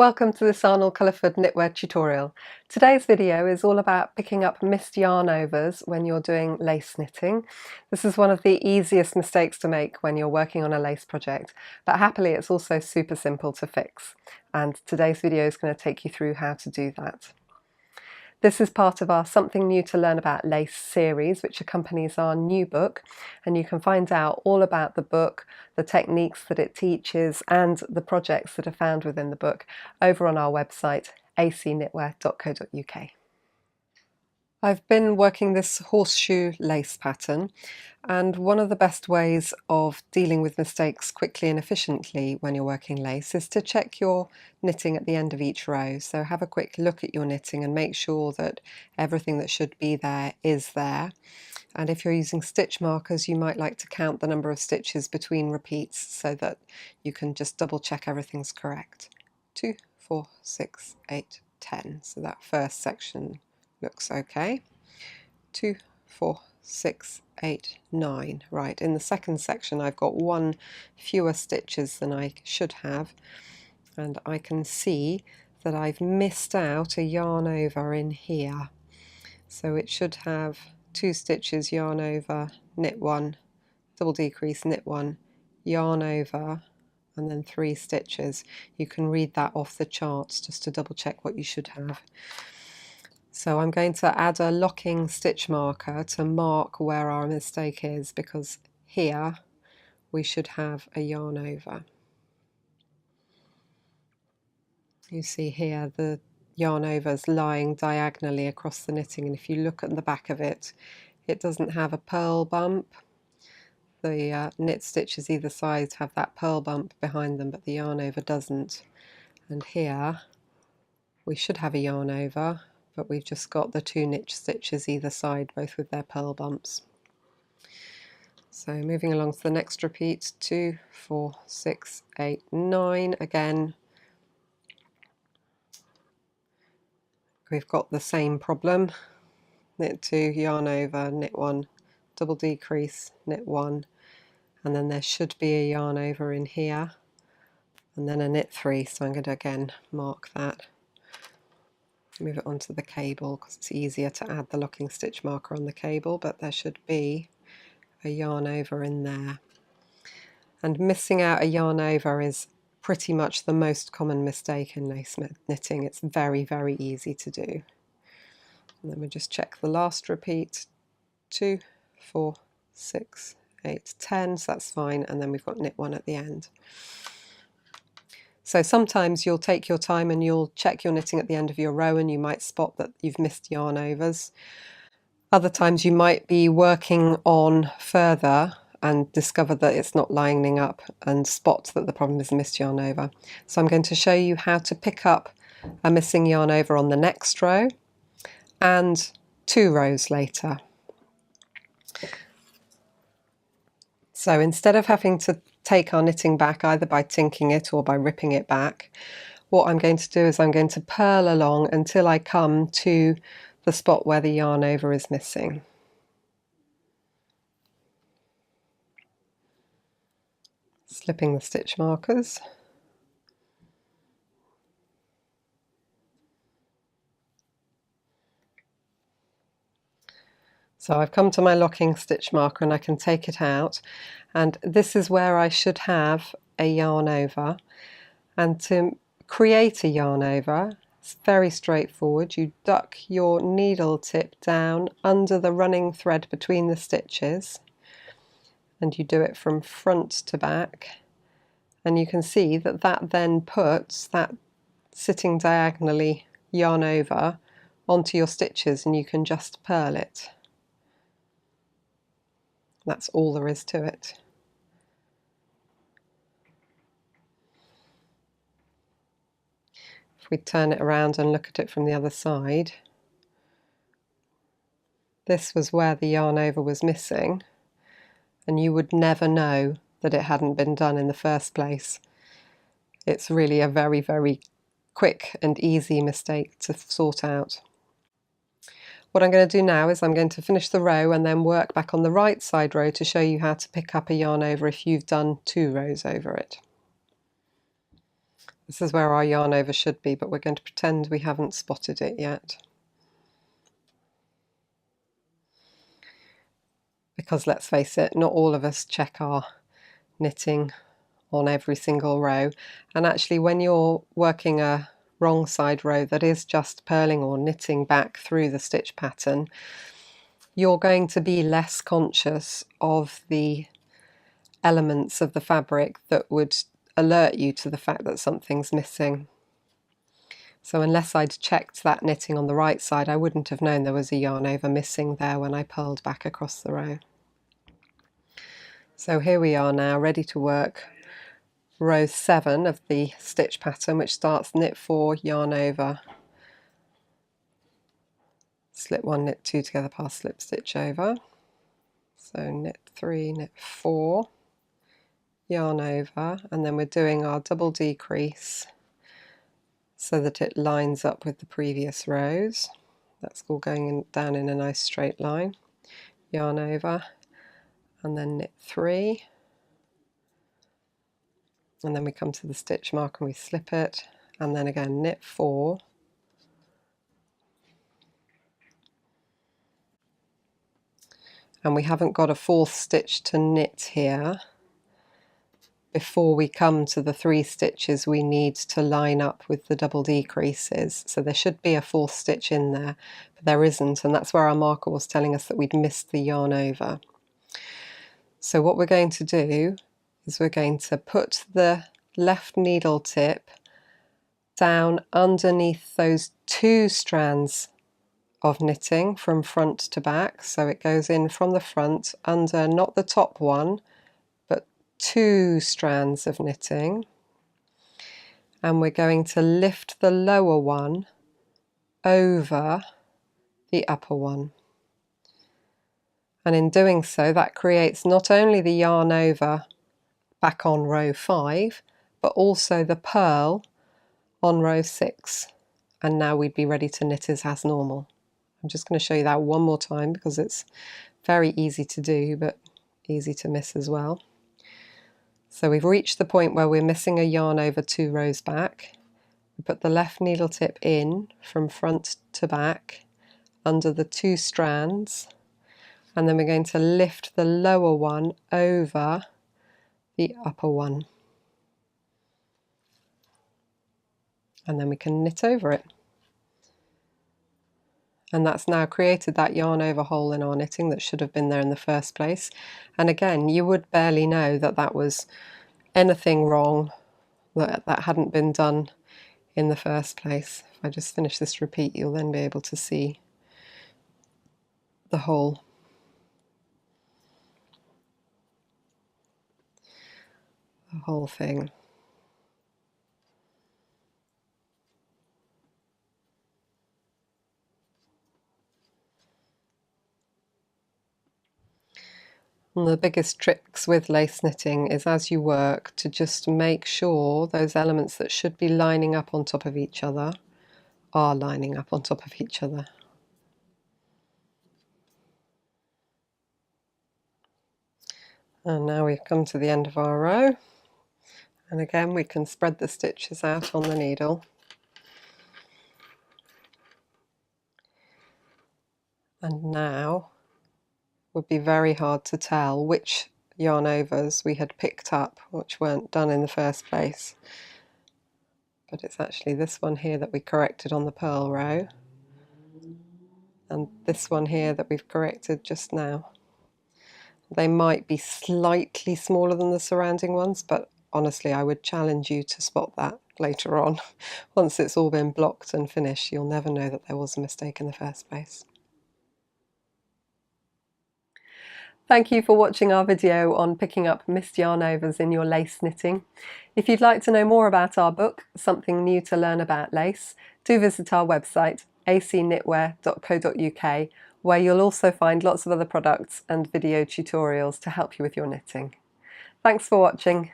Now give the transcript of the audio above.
Welcome to this Arnold Culliford knitwear tutorial. Today's video is all about picking up missed yarn overs when you're doing lace knitting. This is one of the easiest mistakes to make when you're working on a lace project, but happily it's also super simple to fix. And today's video is going to take you through how to do that. This is part of our Something New to Learn About Lace series, which accompanies our new book, and you can find out all about the book, the techniques that it teaches, and the projects that are found within the book over on our website, acknitwear.co.uk. I've been working this horseshoe lace pattern, and one of the best ways of dealing with mistakes quickly and efficiently when you're working lace is to check your knitting at the end of each row. So have a quick look at your knitting and make sure that everything that should be there is there. And if you're using stitch markers, you might like to count the number of stitches between repeats so that you can just double check everything's correct. 2, 4, 6, 8, 10. So that first section looks okay. 2, 4, 6, 8, 9. Right, in the second section I've got one fewer stitches than I should have, and I can see that I've missed out a yarn over in here. So it should have 2 stitches, yarn over, knit 1, double decrease, knit 1, yarn over, and then 3 stitches. You can read that off the charts just to double check what you should have. So I'm going to add a locking stitch marker to mark where our mistake is, because here we should have a yarn over. You see here the yarn over is lying diagonally across the knitting, and if you look at the back of it, it doesn't have a purl bump. The knit stitches either side have that purl bump behind them, but the yarn over doesn't. And here we should have a yarn over, but we've just got the 2 knit stitches either side, both with their purl bumps. So moving along to the next repeat, 2, 4, 6, 8, 9. Again, we've got the same problem. Knit 2, yarn over, knit 1, double decrease, knit 1, and then there should be a yarn over in here, and then a knit 3. So I'm going to again mark that. Move it onto the cable because it's easier to add the locking stitch marker on the cable, but there should be a yarn over in there. And missing out a yarn over is pretty much the most common mistake in lace knitting. It's very, very easy to do. And then we just check the last repeat, 2, 4, 6, 8, 10, so that's fine, and then we've got knit 1 at the end. So sometimes you'll take your time and you'll check your knitting at the end of your row and you might spot that you've missed yarn overs. Other times you might be working on further and discover that it's not lining up and spot that the problem is a missed yarn over. So I'm going to show you how to pick up a missing yarn over on the next row and 2 rows later. So instead of having to take our knitting back either by tinking it or by ripping it back, what I'm going to do is I'm going to purl along until I come to the spot where the yarn over is missing. Slipping the stitch markers. So I've come to my locking stitch marker and I can take it out, and this is where I should have a yarn over. And to create a yarn over, it's very straightforward. You duck your needle tip down under the running thread between the stitches, and you do it from front to back, and you can see that that then puts that sitting diagonally yarn over onto your stitches, and you can just purl it. That's all there is to it. If we turn it around and look at it from the other side, this was where the yarn over was missing, and you would never know that it hadn't been done in the first place. It's really a very, very quick and easy mistake to sort out. What I'm going to do now is I'm going to finish the row and then work back on the right side row to show you how to pick up a yarn over if you've done 2 rows over it. This is where our yarn over should be, but we're going to pretend we haven't spotted it yet. Because let's face it, not all of us check our knitting on every single row. And actually when you're working a wrong side row that is just purling or knitting back through the stitch pattern, you're going to be less conscious of the elements of the fabric that would alert you to the fact that something's missing. So unless I'd checked that knitting on the right side, I wouldn't have known there was a yarn over missing there when I purled back across the row. So here we are now, ready to work row 7 of the stitch pattern, which starts knit 4, yarn over, slip 1, knit 2 together, pass slip stitch over. So knit 3, knit 4, yarn over, and then we're doing our double decrease so that it lines up with the previous rows. That's all going down in a nice straight line. Yarn over, and then knit 3, and then we come to the stitch mark and we slip it, and then again knit 4, and we haven't got a 4th stitch to knit here before we come to the 3 stitches we need to line up with the double decreases. So there should be a 4th stitch in there, but there isn't, and that's where our marker was telling us that we'd missed the yarn over. So what we're going to do is we're going to put the left needle tip down underneath those 2 strands of knitting from front to back. So it goes in from the front under not the top one, but 2 strands of knitting, and we're going to lift the lower one over the upper one. And in doing so, that creates not only the yarn over back on row 5, but also the purl on row 6. And now we'd be ready to knit as normal. I'm just going to show you that one more time because it's very easy to do, but easy to miss as well. So we've reached the point where we're missing a yarn over 2 rows back. We put the left needle tip in from front to back under the 2 strands, and then we're going to lift the lower one over the upper one, and then we can knit over it. And that's now created that yarn over hole in our knitting that should have been there in the first place. And again, you would barely know that that was anything wrong, that hadn't been done in the first place. If I just finish this repeat, you'll then be able to see the whole thing. One of the biggest tricks with lace knitting is, as you work, to just make sure those elements that should be lining up on top of each other are lining up on top of each other. And now we've come to the end of our row, and again we can spread the stitches out on the needle. And now it would be very hard to tell which yarn overs we had picked up, which weren't done in the first place. But it's actually this one here that we corrected on the purl row, and this one here that we've corrected just now. They might be slightly smaller than the surrounding ones, but honestly I would challenge you to spot that later on. Once it's all been blocked and finished, you'll never know that there was a mistake in the first place. Thank you for watching our video on picking up missed yarn overs in your lace knitting. If you'd like to know more about our book, Something New to Learn About Lace, do visit our website acknitwear.co.uk, where you'll also find lots of other products and video tutorials to help you with your knitting. Thanks for watching.